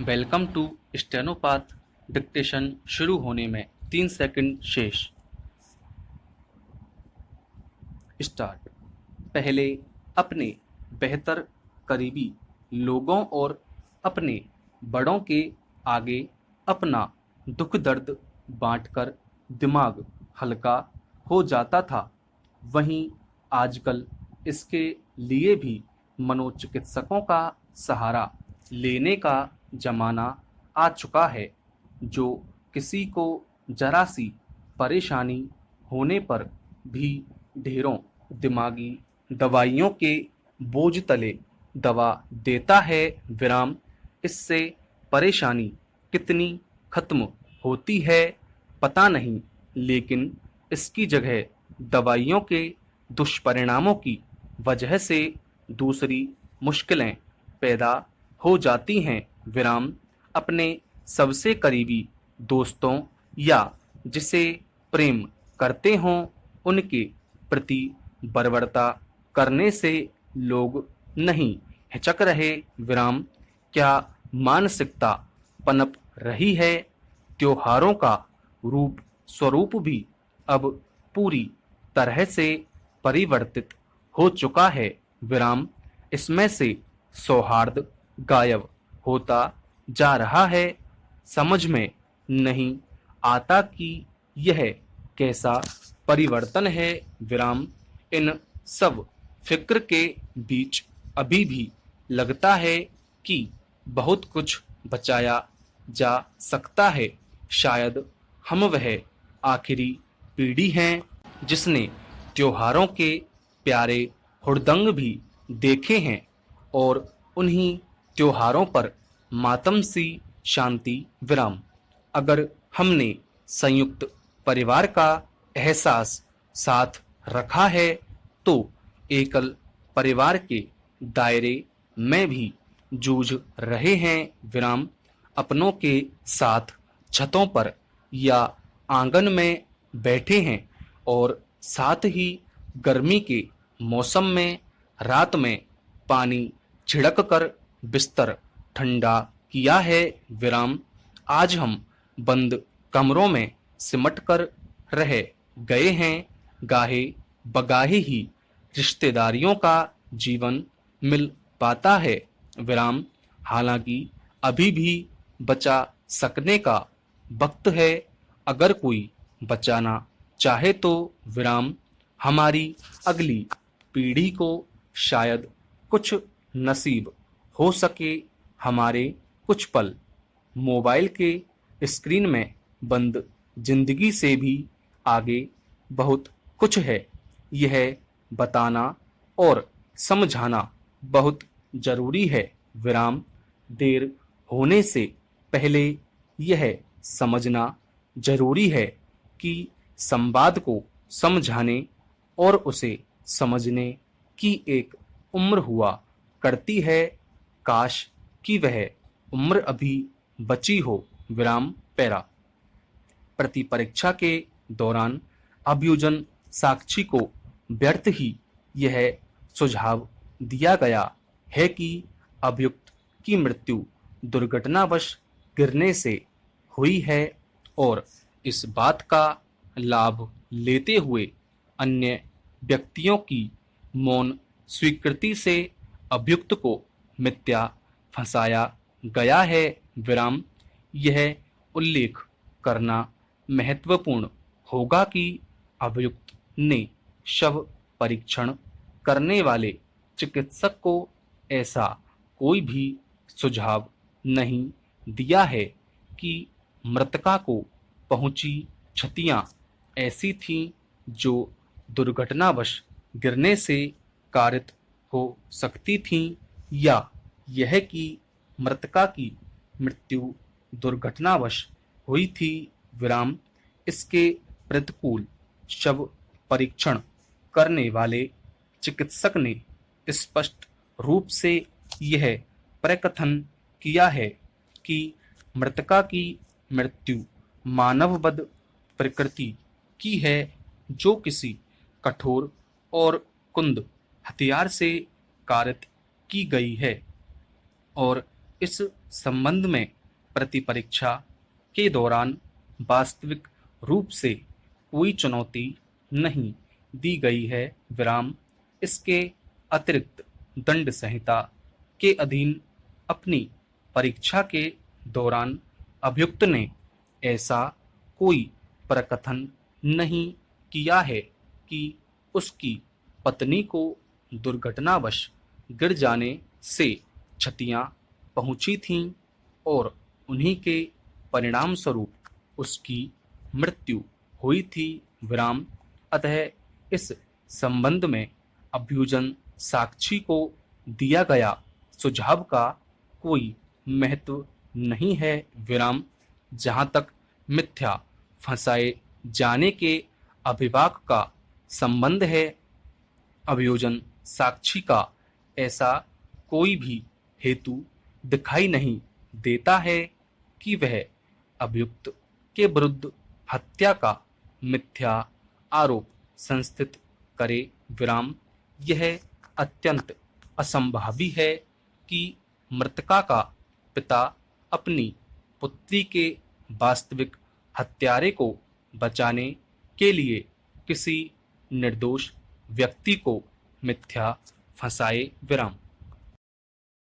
Welcome to स्टेनोपाथ। Dictation शुरू होने में 3 सेकंड शेष। स्टार्ट। पहले अपने बेहतर करीबी लोगों और अपने बड़ों के आगे अपना दुख दर्द बांटकर दिमाग हल्का हो जाता था। वहीं आजकल इसके लिए भी मनोचिकित्सकों का सहारा लेने का जमाना आ चुका है, जो किसी को जरा सी परेशानी होने पर भी ढेरों दिमागी दवाइयों के बोझ तले दबा देता है। विराम। इससे परेशानी कितनी खत्म होती है पता नहीं, लेकिन इसकी जगह दवाइयों के दुष्परिणामों की वजह से दूसरी मुश्किलें पैदा हो जाती हैं। विराम। अपने सबसे करीबी दोस्तों या जिसे प्रेम करते हों उनके प्रति बर्बरता करने से लोग नहीं हिचक रहे। विराम। क्या मानसिकता पनप रही है? त्योहारों का रूप स्वरूप भी अब पूरी तरह से परिवर्तित हो चुका है। विराम। इसमें से सौहार्द गायब होता जा रहा है। समझ में नहीं आता कि यह कैसा परिवर्तन है। विराम। इन सब फिक्र के बीच अभी भी लगता है कि बहुत कुछ बचाया जा सकता है। शायद हम वह आखिरी पीढ़ी हैं जिसने त्योहारों के प्यारे हुड़दंग भी देखे हैं और उन्हीं त्योहारों पर मातम सी शांति। विराम। अगर हमने संयुक्त परिवार का एहसास साथ रखा है तो एकल परिवार के दायरे में भी जूझ रहे हैं। विराम। अपनों के साथ छतों पर या आंगन में बैठे हैं और साथ ही गर्मी के मौसम में रात में पानी छिड़क कर बिस्तर ठंडा किया है। विराम। आज हम बंद कमरों में सिमट कर रह गए हैं। गाहे बगाहे ही रिश्तेदारियों का जीवन मिल पाता है। विराम। हालांकि अभी भी बचा सकने का वक्त है, अगर कोई बचाना चाहे तो। विराम। हमारी अगली पीढ़ी को शायद कुछ नसीब हो सके। हमारे कुछ पल मोबाइल के स्क्रीन में बंद जिंदगी से भी आगे बहुत कुछ है। यह बताना और समझाना बहुत जरूरी है। विराम। देर होने से पहले यह समझना जरूरी है कि संवाद को समझाने और उसे समझने की एक उम्र हुआ करती है। काश कि वह उम्र अभी बची हो। विराम। पैरा। प्रति परीक्षा के दौरान अभ्युदय साक्षी को व्यर्थ ही यह सुझाव दिया गया है कि अभियुक्त की मृत्यु दुर्घटनावश गिरने से हुई है और इस बात का लाभ लेते हुए अन्य व्यक्तियों की मौन स्वीकृति से अभियुक्त को मिथ्या फंसाया गया है। विराम। यह उल्लेख करना महत्वपूर्ण होगा कि अभियुक्त ने शव परीक्षण करने वाले चिकित्सक को ऐसा कोई भी सुझाव नहीं दिया है कि मृतका को पहुंची क्षतियां ऐसी थीं जो दुर्घटनावश गिरने से कारित हो सकती थीं, या यह कि मृतका की मृत्यु दुर्घटनावश हुई थी। विराम। इसके प्रतिकूल शव परीक्षण करने वाले चिकित्सक ने स्पष्ट रूप से यह प्रकथन किया है कि मृतका की मृत्यु मानववध प्रकृति की है, जो किसी कठोर और कुंद हथियार से कारित की गई है और इस संबंध में प्रतिपरीक्षा के दौरान वास्तविक रूप से कोई चुनौती नहीं दी गई है विराम। इसके अतिरिक्त दंड संहिता के अधीन अपनी परीक्षा के दौरान अभियुक्त ने ऐसा कोई प्रकथन नहीं किया है कि उसकी पत्नी को दुर्घटनावश गिर जाने से क्षतियां पहुंची थीं और उन्हीं के परिणाम स्वरूप उसकी मृत्यु हुई थी विराम। अतः इस संबंध में अभ्युजन साक्षी को दिया गया सुझाव का कोई महत्व नहीं है विराम। जहाँ तक मिथ्या फंसाए जाने के अभिभावक का संबंध है, अभियोजन साक्षी का ऐसा कोई भी हेतु दिखाई नहीं देता है कि वह अभियुक्त के विरुद्ध हत्या का मिथ्या आरोप संस्थित करे विराम। यह अत्यंत असंभावी है कि मृतका का पिता अपनी पुत्री के वास्तविक हत्यारे को बचाने के लिए किसी निर्दोष व्यक्ति को मिथ्या फंसाए विराम।